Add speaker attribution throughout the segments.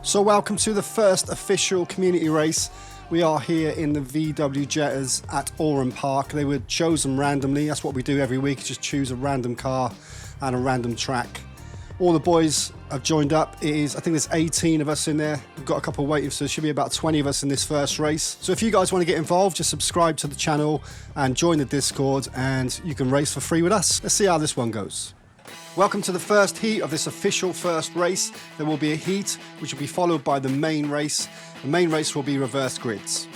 Speaker 1: So welcome to the first official community race. We are here in the VW Jetters at Oran Park. They were chosen randomly. That's what we do every week, just choose a random car and a random track. All the boys have joined up. I think there's 18 of us in there. We've got a couple waiting, so there should be about 20 of us in this first race. So if you guys want to get involved, just subscribe to the channel and join the Discord and you can race for free with us. Let's see how this one goes. Welcome to the first heat of this official first race. There will be a heat which will be followed by the main race. The main race will be reverse grids.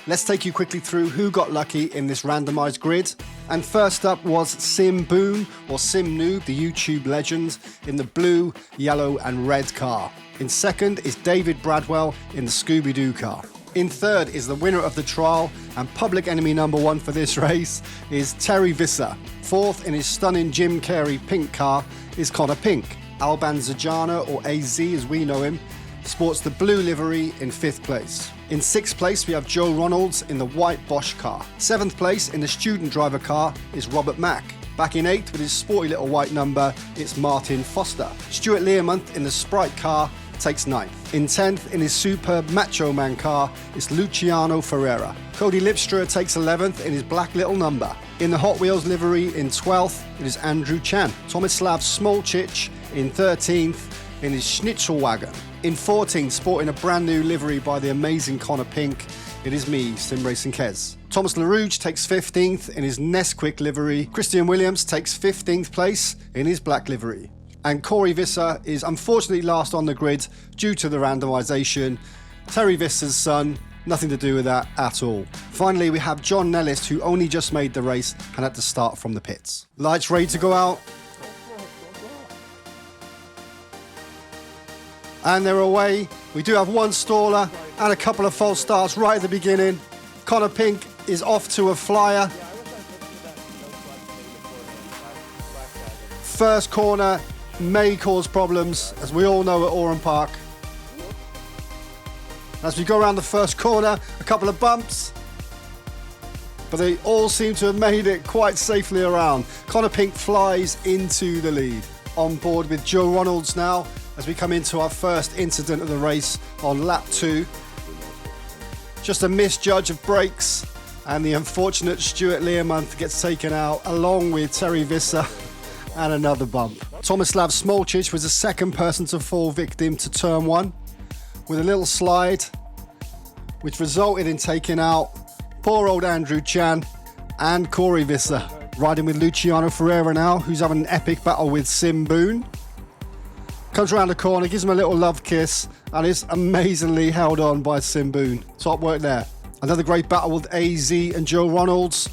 Speaker 1: Let's take you quickly through who got lucky in this randomized grid. And first up was Sim Boon, or Sim Noob, the YouTube legend, in the blue, yellow and red car. In second is David Bradwell in the Scooby-Doo car. In third is the winner of the trial and public enemy number one for this race is Terry Visser. Fourth in his stunning Jim Carrey pink car is Connor Pink. Alban Zajana, or AZ as we know him, sports the blue livery in fifth place. In sixth place we have Joe Ronalds in the white Bosch car. Seventh place in the student driver car is Robert Mack. Back in eighth with his sporty little white number, it's Martin Foster. Stuart Learmonth in the Sprite car takes ninth. In 10th in his superb Macho Man car is Luciano Ferreira. Cody Lipstra takes 11th in his black little number. In the Hot Wheels livery in 12th it is Andrew Chan. Tomislav Smolcic in 13th in his Schnitzelwagen. In 14th, sporting a brand new livery by the amazing Connor Pink, it is me, SimRacing Kez. Thomas LaRouge takes 15th in his Nesquik livery. Christian Williams takes 15th place in his black livery. And Corey Visser is unfortunately last on the grid due to the randomisation. Terry Visser's son, nothing to do with that at all. Finally, we have John Nellis, who only just made the race and had to start from the pits. Lights ready to go out. And they're away. We do have one staller and a couple of false starts right at the beginning. Connor Pink is off to a flyer. First corner may cause problems, as we all know at Oran Park. As we go around the first corner, a couple of bumps, but they all seem to have made it quite safely around. Connor Pink flies into the lead. On board with Joe Ronalds now, as we come into our first incident of the race on lap 2. Just a misjudge of brakes, and the unfortunate Stuart Learmonth gets taken out, along with Terry Visser, and another bump. Tomislav Smolcic was the second person to fall victim to turn 1, with a little slide, which resulted in taking out poor old Andrew Chan and Corey Visser. Riding with Luciano Ferreira now, who's having an epic battle with Sim Boon. Comes around the corner, gives him a little love kiss, and is amazingly held on by Sim Boon. Top work there. Another great battle with AZ and Joe Ronalds.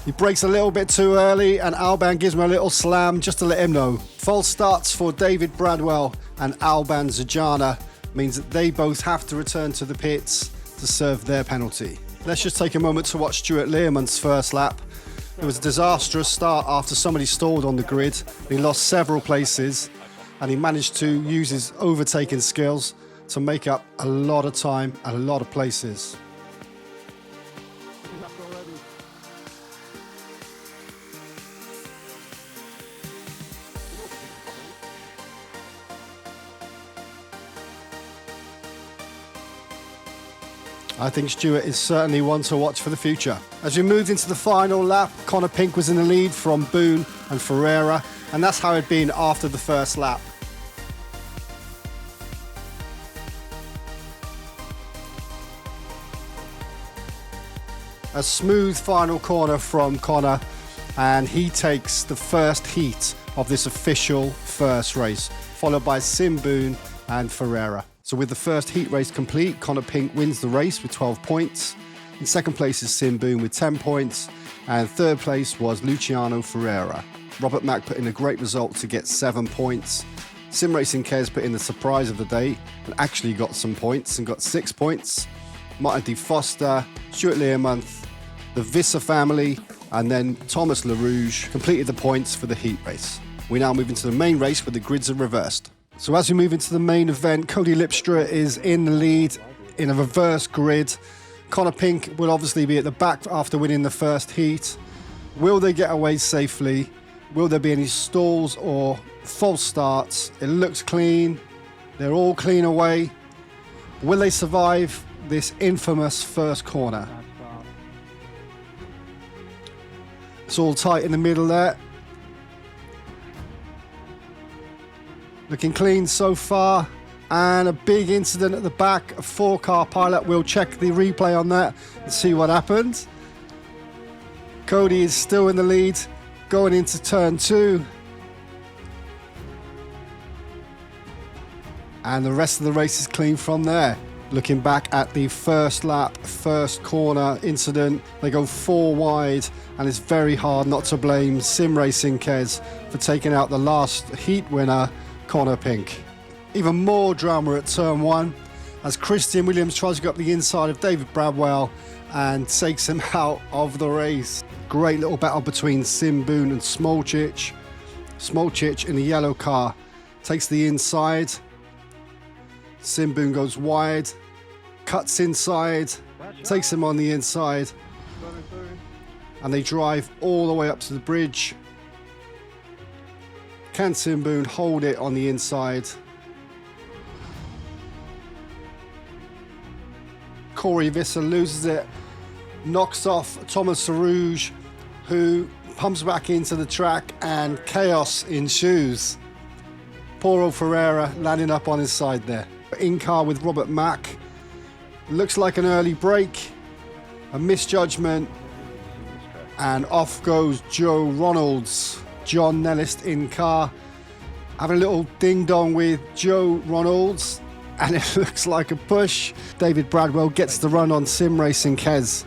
Speaker 1: He breaks a little bit too early, and Alban gives him a little slam just to let him know. False starts for David Bradwell and Alban Zajana means that they both have to return to the pits to serve their penalty. Let's just take a moment to watch Stuart Learmonth's first lap. It was a disastrous start after somebody stalled on the grid. He lost several places, and he managed to use his overtaking skills to make up a lot of time and a lot of places. I think Stuart is certainly one to watch for the future. As we moved into the final lap, Connor Pink was in the lead from Boone and Ferreira, and that's how it had been after the first lap. A smooth final corner from Connor, and he takes the first heat of this official first race, followed by Sim Boone and Ferreira. So with the first heat race complete, Connor Pink wins the race with 12 points. In second place is Sim Boone with 10 points, and third place was Luciano Ferreira. Robert Mack put in a great result to get 7 points. SimRacing Kez put in the surprise of the day and actually got some points and got 6 points. Martin D. Foster, Stuart Learmonth, the Visser family, and then Thomas LaRouge completed the points for the heat race. We now move into the main race where the grids are reversed. So as we move into the main event, Cody Lipstra is in the lead in a reverse grid. Connor Pink will obviously be at the back after winning the first heat. Will they get away safely? Will there be any stalls or false starts? It looks clean. They're all clean away. Will they survive this infamous first corner? It's all tight in the middle there. Looking clean so far. And a big incident at the back. A 4-car pilot. We'll check the replay on that and see what happened. Cody is still in the lead going into turn 2. And the rest of the race is clean from there. Looking back at the first lap, first corner incident, they go 4 wide, and it's very hard not to blame SimRacing Kez for taking out the last heat winner, Connor Pink. Even more drama at turn 1 as Christian Williams tries to go up the inside of David Bradwell and takes him out of the race. Great little battle between Sim Boone and Smolcic. Smolcic in the yellow car takes the inside. Sim Boone goes wide, cuts inside, takes him on the inside, and they drive all the way up to the bridge. Can Sim Boone hold it on the inside? Corey Visser loses it, knocks off Thomas Sarouge, who pumps back into the track, and chaos ensues. Poor old Ferreira landing up on his side there. In car with Robert Mack. Looks like an early break, a misjudgment, and off goes Joe Ronalds. John Nellist in car, having a little ding-dong with Joe Ronalds, and it looks like a push. David Bradwell gets the run on SimRacing Kez,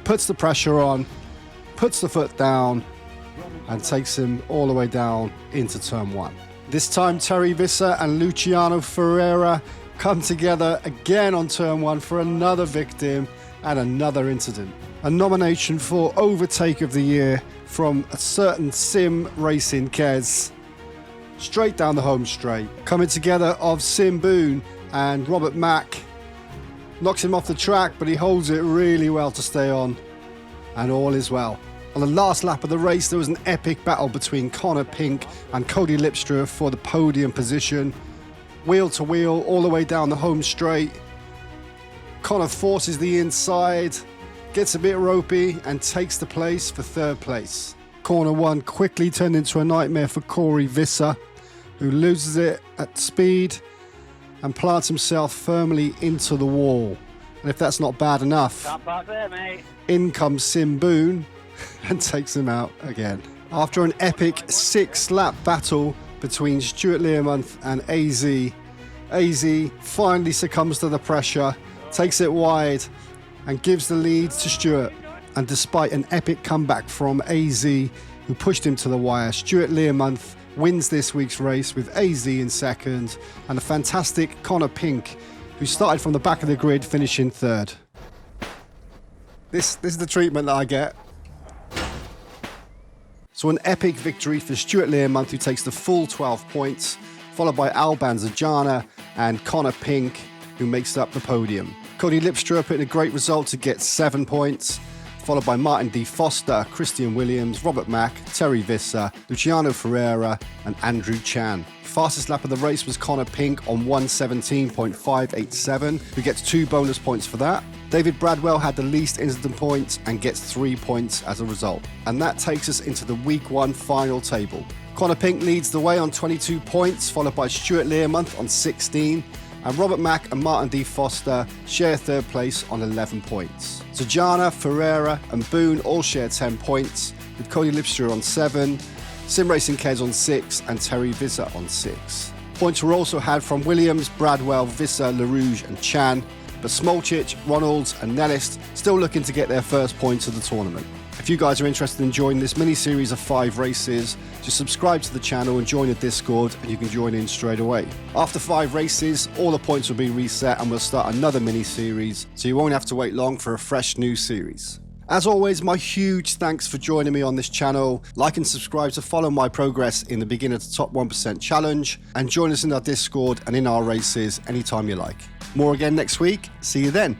Speaker 1: puts the pressure on, puts the foot down, and takes him all the way down into turn 1. This time Terry Visser and Luciano Ferreira come together again on turn 1 for another victim and another incident. A nomination for Overtake of the Year from a certain Sim Racing Kez. Straight down the home straight. Coming together of Sim Boone and Robert Mack. Knocks him off the track, but he holds it really well to stay on. And all is well. On the last lap of the race, there was an epic battle between Connor Pink and Cody Lipstra for the podium position. Wheel to wheel, all the way down the home straight. Connor forces the inside, gets a bit ropey, and takes the place for 3rd place. Corner 1 quickly turned into a nightmare for Corey Visser, who loses it at speed and plants himself firmly into the wall. And if that's not bad enough, in comes Sim Boone and takes him out again. After an epic 6-lap battle between Stuart Learmonth and AZ finally succumbs to the pressure, takes it wide, and gives the lead to Stuart. And despite an epic comeback from AZ, who pushed him to the wire, Stuart Learmonth wins this week's race with AZ in 2nd, and a fantastic Connor Pink, who started from the back of the grid, finishing 3rd. This is the treatment that I get. So an epic victory for Stuart Learmonth, who takes the full 12 points, followed by Alban Zajana and Connor Pink, who makes up the podium. Cody Lipstra put in a great result to get 7 points, followed by Martin D. Foster, Christian Williams, Robert Mack, Terry Visser, Luciano Ferreira, and Andrew Chan. Fastest lap of the race was Connor Pink on 1:17.587, who gets 2 bonus points for that. David Bradwell had the least incident points and gets 3 points as a result. And that takes us into the Week 1 final table. Connor Pink leads the way on 22 points, followed by Stuart Learmonth on 16, and Robert Mack and Martin D. Foster share 3rd place on 11 points. Zajana, Ferreira and Boone all share 10 points, with Cody Lipstra on 7, SimRacing Kez on 6 and Terry Visser on 6. Points were also had from Williams, Bradwell, Visser, LaRouge and Chan, but Smolcic, Ronalds and Nellist still looking to get their first points of the tournament. If you guys are interested in joining this mini-series of 5 races, just subscribe to the channel and join the Discord and you can join in straight away. After 5 races, all the points will be reset and we'll start another mini-series, so you won't have to wait long for a fresh new series. As always, my huge thanks for joining me on this channel. Like and subscribe to follow my progress in the Beginner to Top 1% challenge, and join us in our Discord and in our races anytime you like. More again next week. See you then.